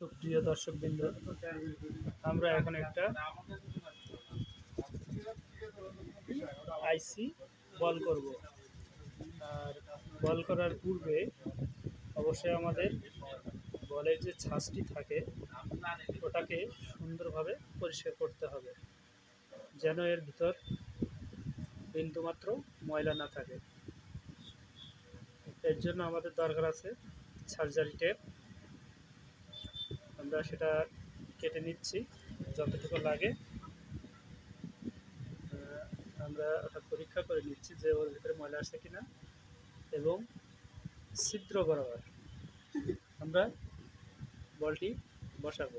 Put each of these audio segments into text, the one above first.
সুপ্রিয় দর্শকবৃন্দ, আমরা এখন একটা আইসি বল করব। আর বল করার পূর্বে অবশ্যই আমাদের বলের যে ছাঁচটি থাকে ওটাকে সুন্দরভাবে পরিষ্কার করতে হবে, যেন এর ভিতর বিন্দুমাত্র ময়লা না থাকে। এর জন্য আমাদের দরকার আছে সার্জারি টেপ। আমরা সেটা কেটে নিচ্ছি যতটুকু লাগে। আমরা ওটা পরীক্ষা করে নিচ্ছি যে ওর ভিতরে ময়লা আসে কিনা, এবং ছিদ্র বরাবর আমরা বলটি বসাবো।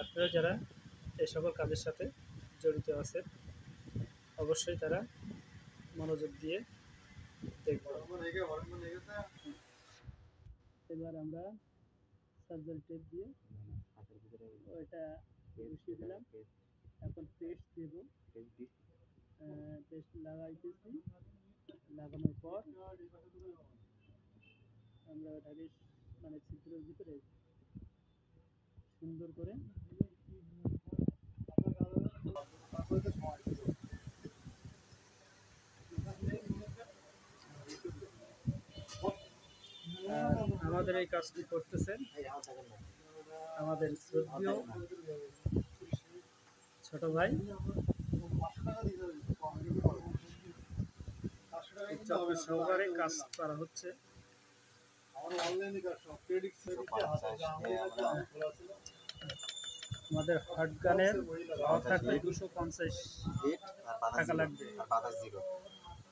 আপনারা যারা এই সকল কাজের সাথে জড়িত আছেন অবশ্যই তারা মনোযোগ দিয়ে দেখবেন। এবার আমরা সার্জারি টেপ দিয়ে ওইটা বসিয়ে দিলাম। এখন পেস্ট দেব, পেস্ট লাগাইতেছি। লাগানোর পর আমরা ওটাকে ছিদ্রের ভিতরে সুন্দর করে আমাদের এই কাজটি করতেছেন আমাদের শ্রদ্ধেয় ছোট ভাই। সহকারে কাজ করা হচ্ছে। আমাদের হট গানের ভাড়া থাকবে 250 টাকা লাগবে,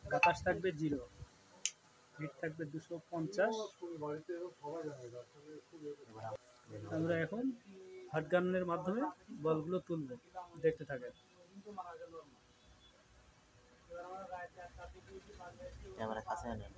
বাতাস থাকবে 0, হিট থাকবে 250। আমরা এখন হট গানের মাধ্যমে বলগুলো তুলব, দেখতে থাকেন। ক্যামেরা কাছে আনেন।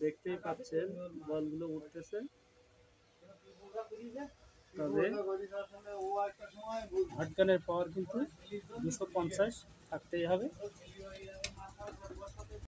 দেখতেই পাচ্ছেন বলগুলো উঠতেছে, তবে হটগানের পাওয়ার কিন্তু 250 থাকতেই হবে।